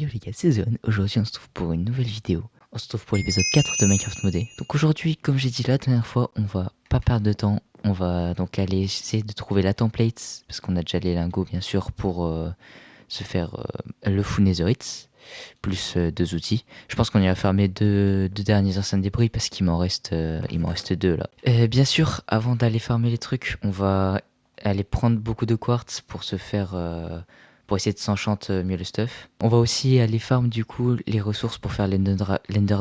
Yo les gars, c'est Zone. Aujourd'hui on se trouve pour une nouvelle vidéo. On se trouve pour l'épisode 4 de Minecraft modé. Donc aujourd'hui, comme j'ai dit la dernière fois, on va pas perdre de temps. On va donc aller essayer de trouver la template, parce qu'on a déjà les lingots bien sûr pour se faire le full netherite, plus deux outils. Je pense qu'on ira farmer deux derniers anciens débris parce qu'il m'en reste deux là. Bien sûr, avant d'aller farmer les trucs, on va aller prendre beaucoup de quartz pour se faire pour essayer de s'enchanter mieux le stuff. On va aussi aller farm du coup les ressources pour faire l'Ender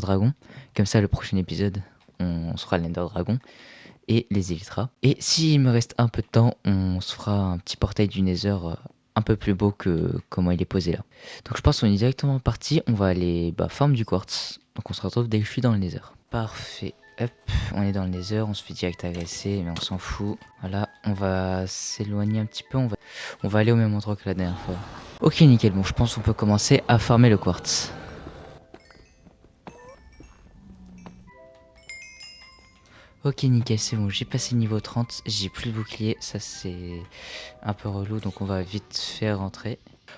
Dragon. Comme ça, le prochain épisode, on se fera l'Ender Dragon et les Elytras. Et s'il me reste un peu de temps, on se fera un petit portail du Nether un peu plus beau que comment il est posé là. Donc je pense qu'on est directement parti. On va aller farm du quartz. Donc on se retrouve dès que je suis dans le Nether. Parfait. Hop, on est dans le Nether, on se fait direct agresser, mais on s'en fout. Voilà, on va s'éloigner un petit peu, on va aller au même endroit que la dernière fois. Ok, nickel, bon, je pense qu'on peut commencer à farmer le quartz. Ok, nickel, c'est bon, j'ai passé le niveau 30, j'ai plus de bouclier, ça c'est un peu relou, donc on va vite faire rentrer.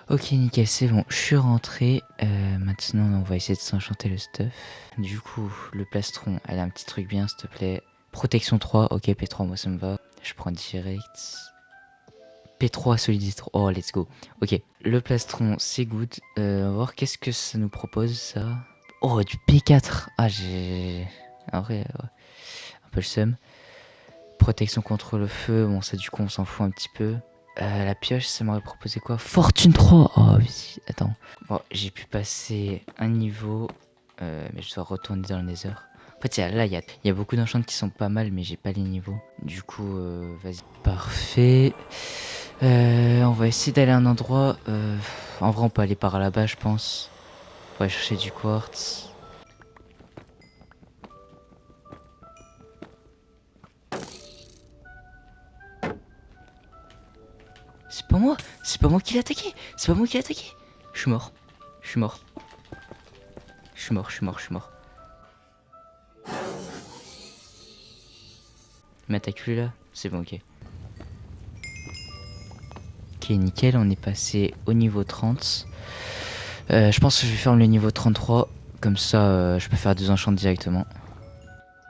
Ok, nickel, c'est bon, je suis rentré. Maintenant, on va essayer de s'enchanter le stuff. Du coup, le plastron, elle a un petit truc bien, s'il te plaît. Protection 3, ok, P3, moi ça me va. Je prends direct. P3, solidité 3, oh, let's go. Ok, le plastron, c'est good. On va voir qu'est-ce que ça nous propose, ça. Oh, du P4. Ah, j'ai... En vrai, ouais, un peu le seum. Protection contre le feu, bon, ça, du coup, on s'en fout un petit peu. La pioche, ça m'aurait proposé quoi? Fortune 3. Oh, oui, attends. Bon, j'ai pu passer un niveau, mais je dois retourner dans le Nether. En fait, là, il y a beaucoup d'enchantes qui sont pas mal, mais j'ai pas les niveaux. Du coup, vas-y. Parfait. On va essayer d'aller à un endroit. En vrai, on peut aller par là-bas, je pense. Pour aller chercher du quartz. C'est pas moi. C'est pas moi qui l'ai attaqué. C'est pas moi qui l'ai attaqué. Je suis mort. Je suis mort. Je suis mort, je suis mort, je suis mort. Il m'attaque lui là. C'est bon, ok. Ok, nickel, on est passé au niveau 30. Je pense que je vais faire le niveau 33. Comme ça, je peux faire des enchants directement.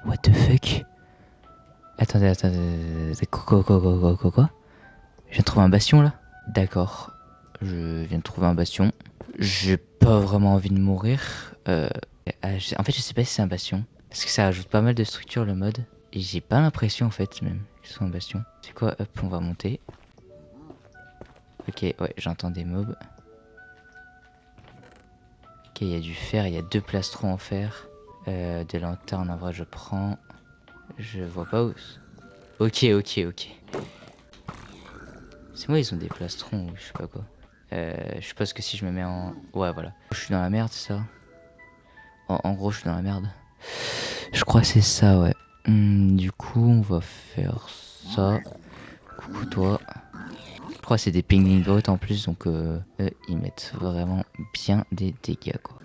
What the fuck? Attendez. Quoi? Je viens de trouver un bastion là? D'accord. Je viens de trouver un bastion. J'ai pas vraiment envie de mourir. En fait, je sais pas si c'est un bastion. Parce que ça ajoute pas mal de structure le mode. Et j'ai pas l'impression en fait même que ce soit un bastion. C'est quoi? Hop, on va monter. Ok, ouais, j'entends des mobs. Ok, il y a du fer, il y a deux plastrons en fer. Des lanternes, en vrai, je prends. Je vois pas où. Ok. C'est moi, ils ont des plastrons ou je sais pas quoi. Je suppose que si je me mets en... Ouais, voilà. Je suis dans la merde, c'est ça? En gros, je suis dans la merde. Je crois que c'est ça, ouais. Du coup, on va faire ça. Coucou toi. Je crois que c'est des penguins brutes en plus, donc ils mettent vraiment bien des dégâts, quoi.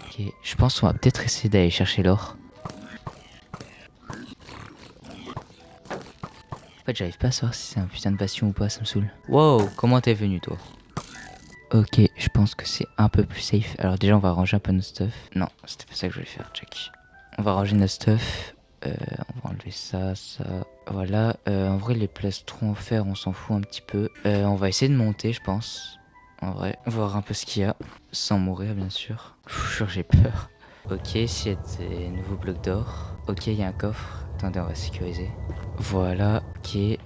Ok, je pense qu'on va peut-être essayer d'aller chercher l'or. En fait, j'arrive pas à savoir si c'est un putain de bastion ou pas, ça me saoule. Wow, comment t'es venu, toi? Ok, je pense que c'est un peu plus safe. Alors déjà, on va ranger un peu notre stuff. Non, c'était pas ça que je voulais faire, check. On va ranger notre stuff. On va enlever ça. Voilà. En vrai, les plastrons en fer, on s'en fout un petit peu. On va essayer de monter, je pense. En vrai, voir un peu ce qu'il y a. Sans mourir, bien sûr. Jure, j'ai peur. Ok, s'il y a des nouveaux blocs d'or. Ok, il y a un coffre. Attendez, on va sécuriser. Voilà, ok.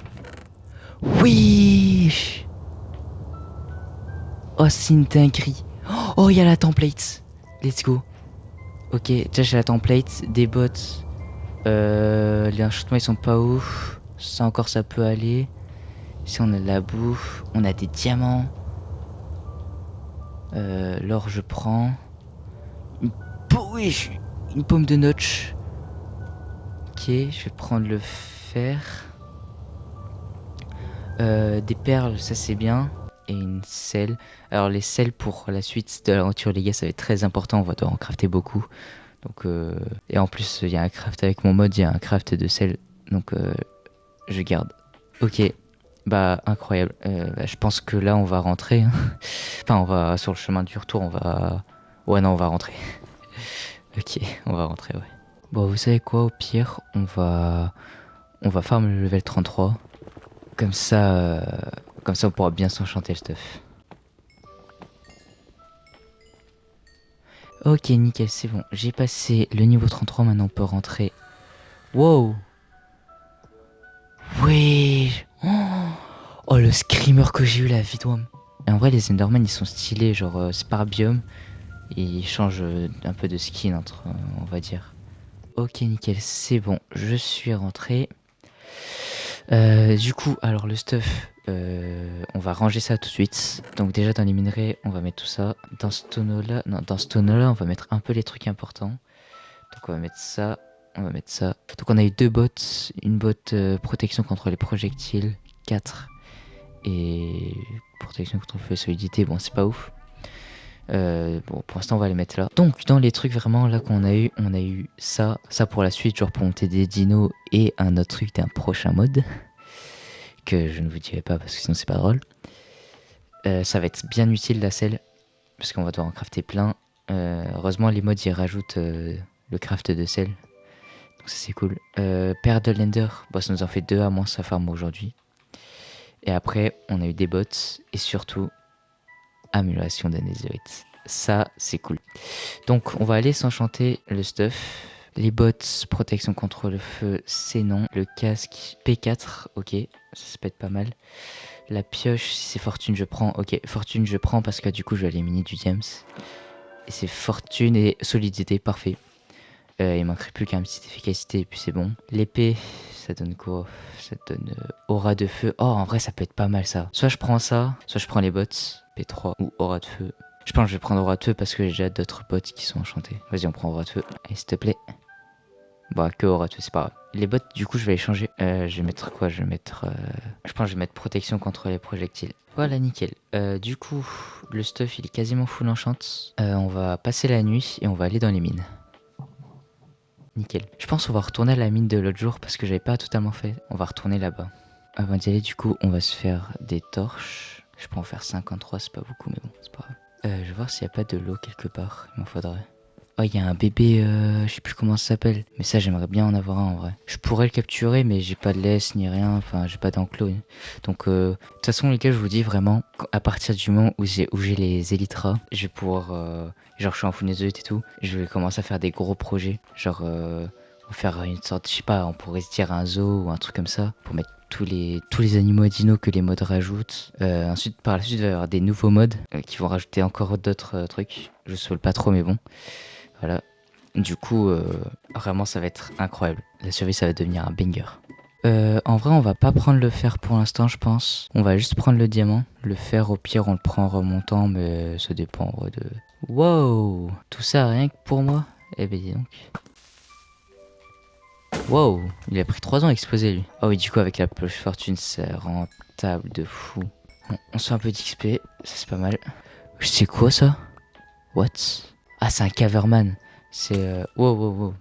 Oui! Oh, c'est une dinguerie. Oh, il y a la template. Let's go. Ok, déjà j'ai la template, des bots. Les enchantements ils sont pas ouf. Ça encore ça peut aller. Ici on a de la bouffe. On a des diamants. L'or je prends. Oui, une pomme de notch. Ok, je vais prendre le fer. Des perles, ça c'est bien. Et une selle. Alors les selles pour la suite de l'aventure les gars ça va être très important. On va devoir en crafter beaucoup. Donc et en plus il y a un craft avec mon mode, il y a un craft de sel. Donc je garde. Ok. Bah, incroyable. Bah, je pense que là, on va rentrer, hein. Enfin, on va sur le chemin du retour, on va... Ouais, non, on va rentrer. Ok, on va rentrer, ouais. Bon, vous savez quoi, au pire, on va farm le level 33. Comme ça, comme ça, on pourra bien s'enchanter le stuff. Ok, nickel, c'est bon. J'ai passé le niveau 33, maintenant on peut rentrer. Wow! Ouais! Oh, le screamer que j'ai eu, la vie d'homme. Et en vrai, les Enderman, ils sont stylés, genre, c'est par biome. Et ils changent un peu de skin, entre, on va dire. Ok, nickel, c'est bon, je suis rentré. Du coup, alors le stuff, on va ranger ça tout de suite. Donc déjà dans les minerais, on va mettre tout ça. Dans ce tonneau-là, non, dans ce tonneau-là, on va mettre un peu les trucs importants. Donc on va mettre ça, on va mettre ça. Donc on a eu deux bottes, une botte protection contre les projectiles, 4 et protection contre le feu et solidité, bon c'est pas ouf. Bon pour l'instant on va les mettre là. Donc dans les trucs vraiment là qu'on a eu, on a eu ça pour la suite, genre pour monter des dinos et un autre truc d'un prochain mode. Que je ne vous dirai pas parce que sinon c'est pas drôle. Ça va être bien utile la selle, parce qu'on va devoir en crafter plein. Heureusement les mods ils rajoutent le craft de sel. Donc ça c'est cool. Paire de lender, bon, ça nous en fait 2 à moins sa farm aujourd'hui. Et après on a eu des bots et surtout amélioration des netherite. Ça c'est cool. Donc on va aller s'enchanter le stuff. Les bots, protection contre le feu, c'est non. Le casque P4, ok, ça peut être pas mal. La pioche, si c'est fortune, je prends. Ok, fortune, je prends parce que du coup, je vais éliminer du diams. Et c'est fortune et solidité, parfait. Il manquerait plus qu'un petit efficacité et puis c'est bon. L'épée, ça donne quoi? Ça donne aura de feu. Oh, en vrai, ça peut être pas mal ça. Soit je prends ça, soit je prends les bots P3 ou aura de feu. Je pense que je vais prendre aura de feu parce que j'ai déjà d'autres bots qui sont enchantés. Vas-y, on prend aura de feu. Allez, s'il te plaît. Bah, que aura de feu, c'est pas grave. Les bots, du coup, je vais les changer. Je vais mettre quoi? Je vais mettre. Je pense que je vais mettre protection contre les projectiles. Voilà, nickel. Du coup, le stuff, il est quasiment full enchant. On va passer la nuit et on va aller dans les mines. Nickel. Je pense qu'on va retourner à la mine de l'autre jour parce que j'avais pas totalement fait. On va retourner là-bas. Avant d'y aller, du coup, on va se faire des torches. Je peux en faire 53, c'est pas beaucoup, mais bon, c'est pas grave. Je vais voir s'il n'y a pas de l'eau quelque part. Il m'en faudrait. Oh, il y a un bébé, je sais plus comment ça s'appelle. Mais ça, j'aimerais bien en avoir un en vrai. Je pourrais le capturer, mais j'ai pas de laisse ni rien. Enfin, j'ai pas d'enclos. Donc, de toute façon, les gars, je vous dis vraiment, à partir du moment où j'ai les Elytras, je vais pouvoir. Genre, je suis en full et tout. Je vais commencer à faire des gros projets. Genre, faire une sorte, je sais pas, on pourrait se dire un zoo ou un truc comme ça. Pour mettre tous les animaux à dino que les mods rajoutent. Ensuite, par la suite, il va y avoir des nouveaux mods qui vont rajouter encore d'autres trucs. Je saoule pas trop, mais bon. Voilà. Du coup, vraiment, ça va être incroyable. La survie, ça va devenir un banger. En vrai, on va pas prendre le fer pour l'instant, je pense. On va juste prendre le diamant. Le fer, au pire, on le prend en remontant, mais ça dépend en vrai de... Wow! Tout ça rien que pour moi? Eh ben dis donc. Wow! Il a pris 3 ans à exploser, lui. Ah oui, du coup, avec la pioche fortune, c'est rentable de fou. Bon, on se fait un peu d'XP, ça c'est pas mal. C'est quoi ça? What? Ah, c'est un caverman. C'est... Wow, wow, wow.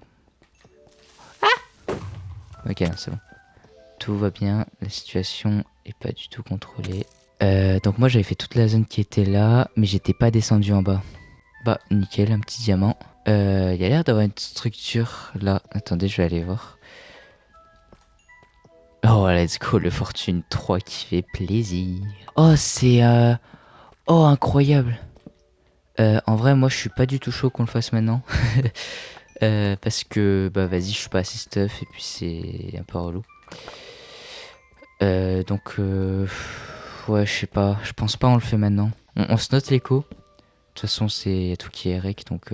Ok, non, c'est bon. Tout va bien, la situation est pas du tout contrôlée. Donc moi j'avais fait toute la zone qui était là, mais j'étais pas descendu en bas. Bah nickel, un petit diamant. Il y a l'air d'avoir une structure là. Attendez, je vais aller voir. Oh let's go, le fortune 3 qui fait plaisir. Oh c'est... Oh incroyable. En vrai moi je suis pas du tout chaud qu'on le fasse maintenant. Parce que bah vas-y je suis pas assez stuff et puis c'est un peu relou. Donc, ouais, je sais pas. Je pense pas on le fait maintenant. On se note l'écho. De toute façon, c'est tout qui est rec, donc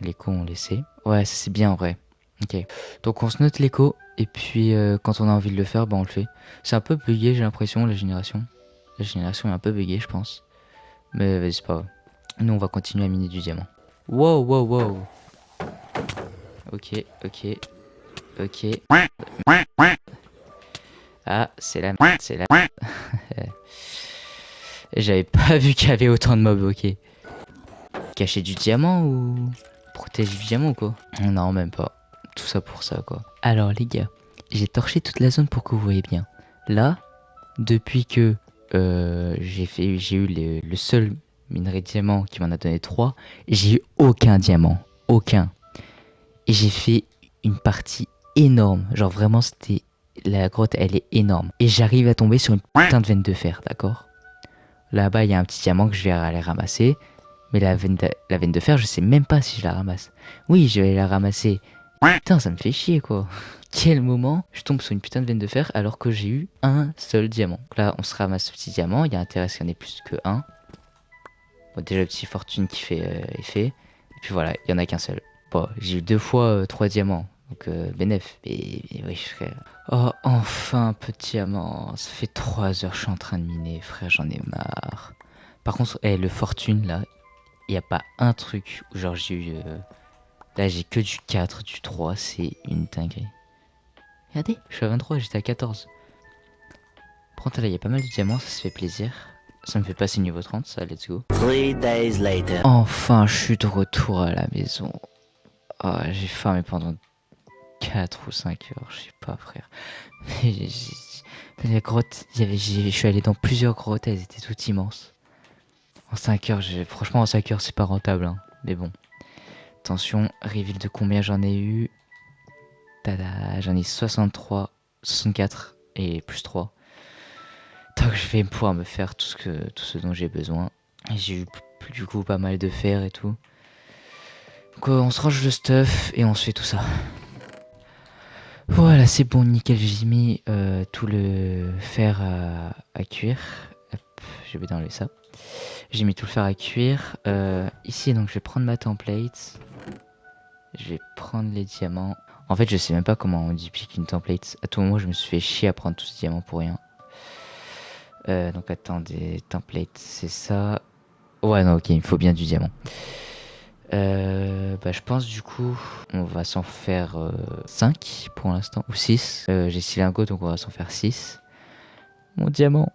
l'écho on laissait. Ouais, ça c'est bien en vrai. Ok. Donc on se note l'écho, et puis quand on a envie de le faire, bah on le fait. C'est un peu bugué, j'ai l'impression, la génération. La génération est un peu buggée, je pense. Mais vas-y, c'est pas grave. Nous, on va continuer à miner du diamant. Wow, wow, wow. Ok, ok, ok. Ah, c'est la merde, c'est la... J'avais pas vu qu'il y avait autant de mobs, ok. Cacher du diamant ou protéger du diamant ou quoi? Non, même pas. Tout ça pour ça, quoi. Alors les gars, j'ai torché toute la zone pour que vous voyez bien. Là, depuis que j'ai eu le seul minerai de diamant qui m'en a donné 3, j'ai eu aucun diamant. Aucun. Et j'ai fait une partie énorme. Genre vraiment, c'était... La grotte, elle est énorme. Et j'arrive à tomber sur une putain de veine de fer, d'accord? Là-bas, il y a un petit diamant que je vais aller ramasser. Mais la veine de fer, je sais même pas si je la ramasse. Oui, je vais la ramasser. Putain, ça me fait chier, quoi. Quel moment je tombe sur une putain de veine de fer alors que j'ai eu un seul diamant. Donc là, on se ramasse ce petit diamant. Il y a intérêt à ce qu'il y en ait plus que un. Bon, déjà, le petit fortune qui fait effet. Et puis voilà, il y en a qu'un seul. Bon, j'ai eu 2 fois 3 diamants. Donc, bénef. Et oui, je serais... Oh, enfin, un peu de diamant. Ça fait 3 heures que je suis en train de miner, frère, j'en ai marre. Par contre, le fortune, là, il n'y a pas un truc où genre j'ai eu... Là, j'ai que du 4, du 3, c'est une dinguerie. Regardez, je suis à 23, j'étais à 14. Par contre, là, il y a pas mal de diamants, ça se fait plaisir. Ça me fait passer niveau 30, ça, let's go. 3 days later. Enfin, je suis de retour à la maison. Oh, j'ai farmé pendant 4 ou 5 heures, je sais pas, frère. Les grottes, je suis allé dans plusieurs grottes, elles étaient toutes immenses. En 5 heures, franchement, en 5 heures, c'est pas rentable, hein. Mais bon. Attention, reveal de combien j'en ai eu. Tada, j'en ai 63, 64 et plus 3. Donc je vais pouvoir me faire tout ce dont j'ai besoin. J'ai eu du coup pas mal de fer et tout. Donc on se range le stuff et on se fait tout ça. Voilà, c'est bon, nickel. J'ai mis tout le fer à cuire. Hop, je vais enlever ça. J'ai mis tout le fer à cuire. Ici, donc je vais prendre ma template. Je vais prendre les diamants. En fait, je sais même pas comment on duplique une template. À tout moment, je me suis fait chier à prendre tous ces diamants pour rien. Donc attendez, template, c'est ça. Ouais, non, ok, il me faut bien du diamant. Je pense du coup, on va s'en faire 5 pour l'instant, ou 6. J'ai 6 lingots, donc on va s'en faire 6. Mon diamant.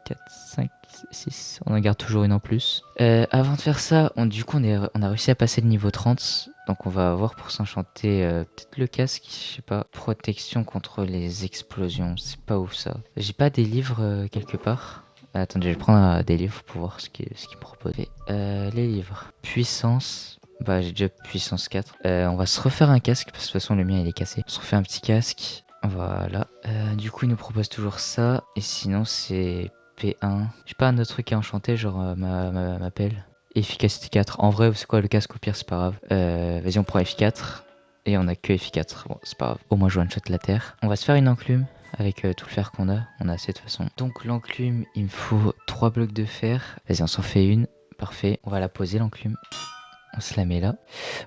4, 5, 6. On en garde toujours une en plus. Avant de faire ça, du coup, on a réussi à passer le niveau 30. Donc on va avoir pour s'enchanter peut-être le casque, je sais pas. Protection contre les explosions, c'est pas ouf ça. J'ai pas des livres quelque part. Attendez, je vais prendre des livres pour voir ce qu'il me propose. Les livres. Puissance. Bah j'ai déjà puissance 4. On va se refaire un casque parce que de toute façon le mien il est cassé. On se refait un petit casque. Voilà. Du coup il nous propose toujours ça. Et sinon c'est P1. J'ai pas un autre truc à enchanter, genre ma pelle. Efficacité 4. En vrai, c'est quoi le casque? Au pire, c'est pas grave. Vas-y, on prend F4. Et on a que F4. Bon, c'est pas grave. Au moins, je one-shot la terre. On va se faire une enclume avec tout le fer qu'on a. On a assez de toute façon. Donc, l'enclume, il me faut 3 blocs de fer. Vas-y, on s'en fait une. Parfait. On va la poser, l'enclume. On se la met là.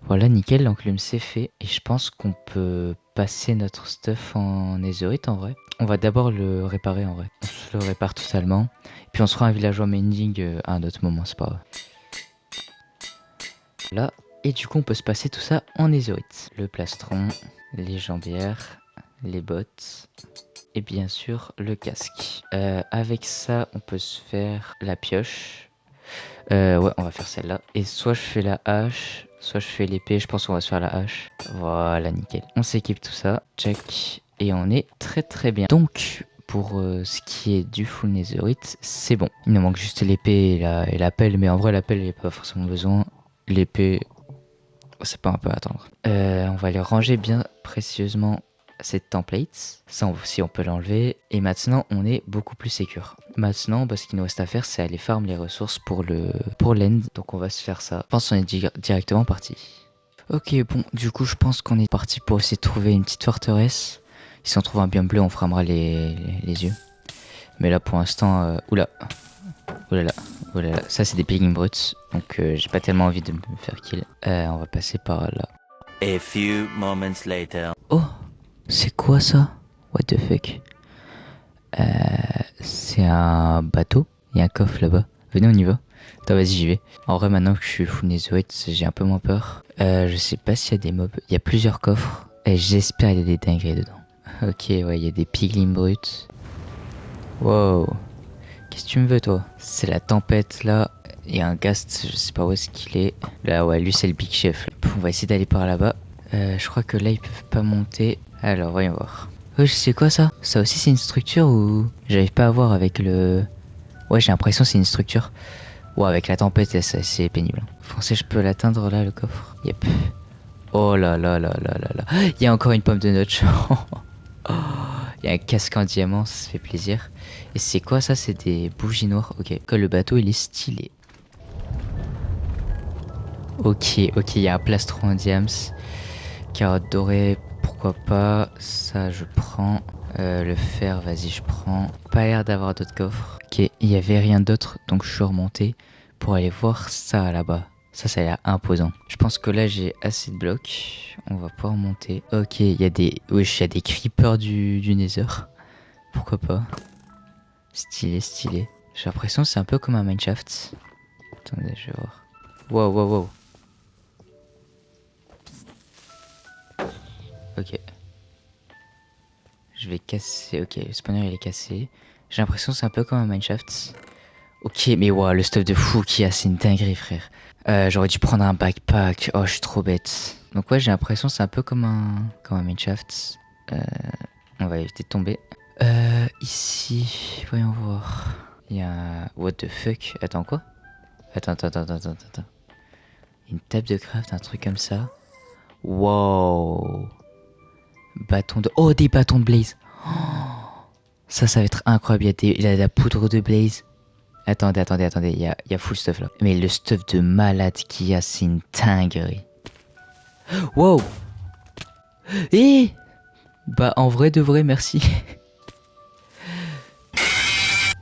Voilà, nickel, l'enclume c'est fait. Et je pense qu'on peut passer notre stuff en netherite en vrai. On va d'abord le réparer en vrai. On se le répare totalement. Puis on se fera un villageois mending à un autre moment, c'est pas grave. Là. Et du coup on peut se passer tout ça en netherite. Le plastron, les jambières, les bottes. Et bien sûr le casque. Avec ça on peut se faire la pioche. Ouais, on va faire celle-là. Et soit je fais la hache, soit je fais l'épée. Je pense qu'on va se faire la hache. Voilà, nickel. On s'équipe tout ça. Check. Et on est très très bien. Donc, pour ce qui est du full netherite, c'est bon. Il nous manque juste l'épée et la pelle. Mais en vrai, la pelle, il n'y a pas forcément besoin. L'épée, c'est pas un peu à attendre. On va les ranger bien précieusement cette template, ça aussi on peut l'enlever, et maintenant on est beaucoup plus sécure. Maintenant ce qu'il nous reste à faire c'est aller farm les ressources pour l'end, donc on va se faire ça. Je pense qu'on est directement parti. Ok, bon, du coup je pense qu'on est parti pour essayer de trouver une petite forteresse. Si on trouve un biome bleu on framera les yeux. Mais là pour l'instant, oula, oulala, oulala, ça c'est des piglins bruts, donc j'ai pas tellement envie de me faire kill. On va passer par là. A few moments later. Oh, c'est quoi ça? What the fuck? C'est un bateau. Il y a un coffre là-bas. Venez, on y va. Attends, vas-y, j'y vais. En vrai, maintenant que je suis full netherite, j'ai un peu moins peur. Je sais pas s'il y a des mobs. Il y a plusieurs coffres. Et j'espère qu'il y a des dingueries dedans. Ok, ouais, il y a des piglins bruts. Wow. Qu'est-ce que tu me veux, toi? C'est la tempête là. Il y a un ghast, je sais pas où est-ce qu'il est. Là, ouais, lui, c'est le big chef. On va essayer d'aller par là-bas. Je crois que là, ils peuvent pas monter. Alors, voyons voir. Ouais, je sais quoi ça? Ça aussi c'est une structure ou j'arrive pas à voir avec le... Ouais, j'ai l'impression que c'est une structure. Ouais, avec la tempête, c'est pénible. Français, je peux l'atteindre là, le coffre? Yep. Oh là là là là là là. Il y a encore une pomme de notch. Il y a un casque en diamant, ça fait plaisir. Et c'est quoi ça? C'est des bougies noires. Ok, que le bateau il est stylé. Ok, ok, il y a un plastron en diams. Carotte dorée, pourquoi pas. Ça, je prends. Le fer, vas-y, je prends. Pas l'air d'avoir d'autres coffres. Ok, il y avait rien d'autre, donc je suis remonté pour aller voir ça là-bas. Ça a l'air imposant. Je pense que là, j'ai assez de blocs. On va pouvoir monter. Ok, il y a des... Wesh, il y a des creepers du Nether. Pourquoi pas. Stylé, stylé. J'ai l'impression que c'est un peu comme un mineshaft. Attendez, je vais voir. Wow, wow, wow. Ok. Je vais casser. Ok, le spawner il est cassé. J'ai l'impression que c'est un peu comme un mineshaft. Ok, mais wow, le stuff de fou qui a, c'est une dinguerie, frère. J'aurais dû prendre un backpack. Oh, je suis trop bête. Donc ouais, j'ai l'impression que c'est un peu comme un mineshaft. On va éviter de tomber. Ici, voyons voir. Il y a... What the fuck? Attends, quoi? Attends. Une table de craft, un truc comme ça. Wow. Bâton de... Oh, des bâtons de blaze. Oh, ça va être incroyable. Il y a de la poudre de blaze. Attendez. Il y a full stuff là. Mais le stuff de malade qu'il y a, c'est une dinguerie. Wow. Eh. Bah, en vrai, de vrai, merci.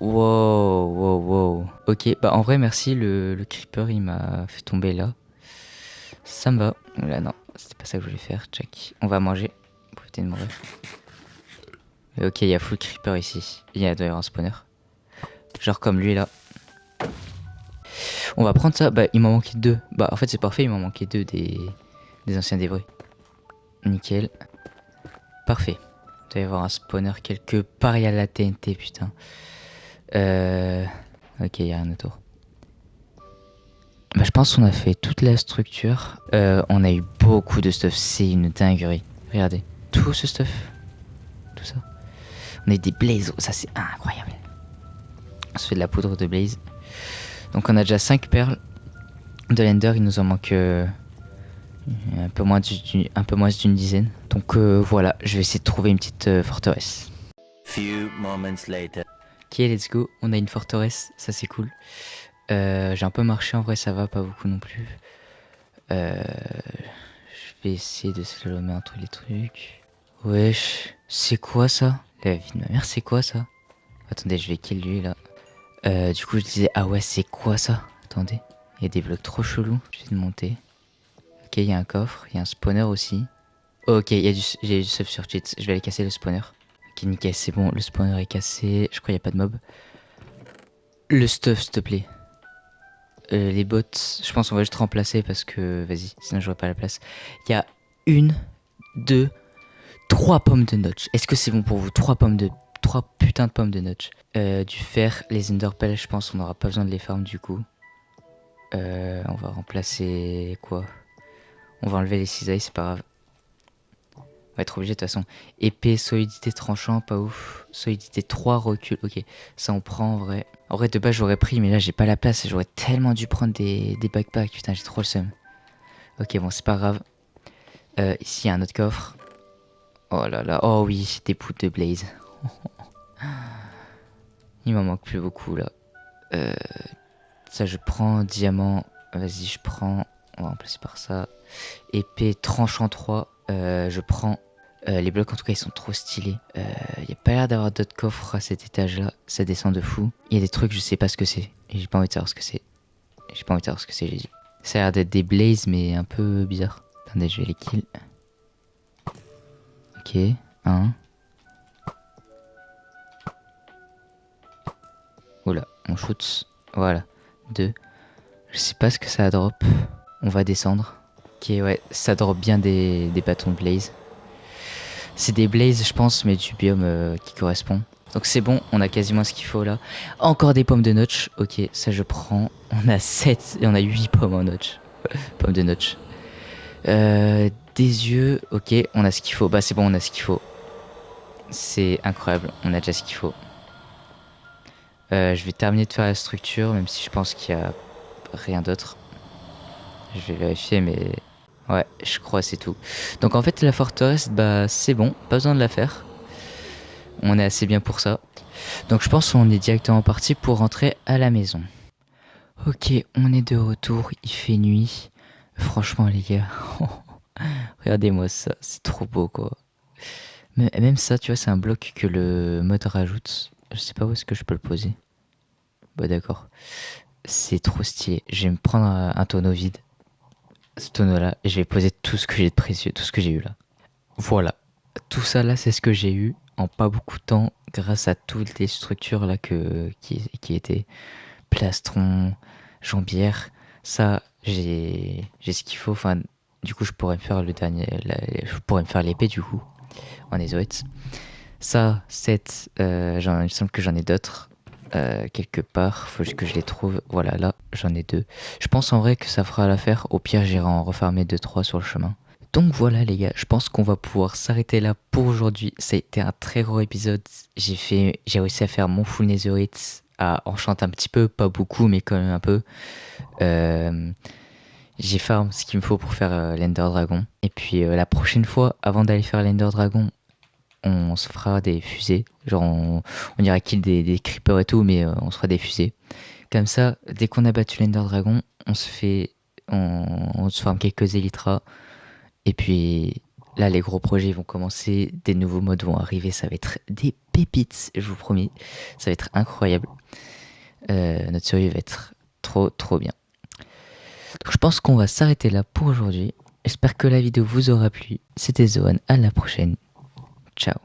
Wow. Ok, bah en vrai, merci. Le creeper, il m'a fait tomber là. Ça me va. Là, non, c'était pas ça que je voulais faire. Check. On va manger. Pour éviter de mourir. Ok, il y a full creeper ici. Il y a d'ailleurs un spawner. Genre comme lui là. On va prendre ça. Bah, il m'en manquait deux. Bah, en fait, c'est parfait. Il m'en manquait deux des anciens débris. Nickel. Parfait. Il doit y avoir un spawner quelque part. Il y a la TNT, putain. Ok, il y a rien autour. Bah, je pense qu'on a fait toute la structure. On a eu beaucoup de stuff. C'est une dinguerie. Regardez. Tout ce stuff. Tout ça. On a eu des blazes. Ça, c'est incroyable. On se fait de la poudre de blaze. Donc, on a déjà 5 perles de l'Ender. Il nous en manque un peu moins d'une dizaine. Donc, voilà. Je vais essayer de trouver une petite forteresse. Few moments later. Ok, let's go. On a une forteresse. Ça, c'est cool. J'ai un peu marché. En vrai, ça va. Pas beaucoup non plus. Je vais essayer de slalomer entre les trucs. Wesh, c'est quoi ça? La vie de ma mère, c'est quoi ça? Attendez, je vais kill lui là. Du coup, je disais, ah ouais, c'est quoi ça? Attendez, il y a des blocs trop chelous. Je vais de monter. Ok, il y a un coffre, il y a un spawner aussi. Ok, il y a du stuff sur cheats. Je vais aller casser le spawner. Ok, nickel, c'est bon, le spawner est cassé. Je crois qu'il n'y a pas de mob. Le stuff, s'il te plaît. Les bots, je pense qu'on va juste remplacer parce que, vas-y, sinon j'aurai pas la place. Il y a une, deux, 3 pommes de notch. Est-ce que c'est bon pour vous? 3 putains de pommes de notch. Du fer, les enderpells, je pense on n'aura pas besoin de les farm du coup. On va remplacer quoi? On va enlever les cisailles, c'est pas grave. On va être obligé de toute façon. Épée, solidité, tranchant, pas ouf. Solidité 3, recul, ok. Ça on prend en vrai. En vrai de base j'aurais pris mais là j'ai pas la place. J'aurais tellement dû prendre des backpacks. Putain, j'ai trop le seum. Ok, bon, c'est pas grave. Ici il y a un autre coffre. Oh là là, oh oui, des poudres de blaze. Il m'en manque plus beaucoup là. Ça je prends. Diamant, vas-y je prends. On va remplacer par ça. Épée tranchant 3, je prends. Les blocs en tout cas ils sont trop stylés. Y a pas l'air d'avoir d'autres coffres à cet étage là. Ça descend de fou. Il y a des trucs je sais pas ce que c'est. Et j'ai pas envie de savoir ce que c'est. J'ai dit. Ça a l'air d'être des blazes mais un peu bizarre. Attendez, je vais les kill. Ok, 1. Oula, on shoot. Voilà. 2. Je sais pas ce que ça drop. On va descendre. Ok, ouais, ça drop bien des bâtons de blaze. C'est des blazes, je pense, mais du biome qui correspond. Donc c'est bon, on a quasiment ce qu'il faut là. Encore des pommes de notch. Ok, ça je prends. On a 7 et on a 8 pommes en notch. Pommes de notch. Des yeux. Ok, on a ce qu'il faut. Bah c'est bon, on a ce qu'il faut. C'est incroyable, on a déjà ce qu'il faut. Je vais terminer de faire la structure, même si je pense qu'il y a rien d'autre. Je vais vérifier, mais ouais, je crois que c'est tout. Donc en fait, la forteresse, bah c'est bon, pas besoin de la faire. On est assez bien pour ça. Donc je pense qu'on est directement parti pour rentrer à la maison. Ok, on est de retour, il fait nuit. Franchement les gars, regardez-moi ça, c'est trop beau quoi. Mais même ça, tu vois, c'est un bloc que le mode rajoute. Je sais pas où est-ce que je peux le poser. Bah d'accord. C'est trop stylé. Je vais me prendre un tonneau vide, ce tonneau-là, et je vais poser tout ce que j'ai de précieux, tout ce que j'ai eu là. Voilà. Tout ça là, c'est ce que j'ai eu en pas beaucoup de temps grâce à toutes les structures là qui étaient plastron, jambière. Ça, j'ai ce qu'il faut. Enfin, du coup, je pourrais me faire le dernier, je pourrais me faire l'épée du coup en Ezoet. Ça, 7, il me semble que j'en ai d'autres quelque part. Faut juste que je les trouve. Voilà, là, j'en ai deux. Je pense en vrai que ça fera l'affaire. Au pire, j'irai en refarmer 2-3 sur le chemin. Donc voilà les gars, je pense qu'on va pouvoir s'arrêter là pour aujourd'hui. Ça a été un très gros épisode. J'ai réussi à faire mon full Netherite, à enchanter un petit peu, pas beaucoup, mais quand même un peu. Euh, j'ai farm ce qu'il me faut pour faire l'Ender Dragon. Et puis la prochaine fois, avant d'aller faire l'Ender Dragon, on se fera des fusées. Genre on ira kill des creepers et tout, mais on se fera des fusées. Comme ça, dès qu'on a battu l'Ender Dragon, on se farm quelques Elytras. Et puis là, les gros projets vont commencer, des nouveaux modes vont arriver, ça va être des pépites, je vous promets. Ça va être incroyable. Notre survie va être trop trop bien. Donc je pense qu'on va s'arrêter là pour aujourd'hui. J'espère que la vidéo vous aura plu. C'était Zohan, à la prochaine. Ciao.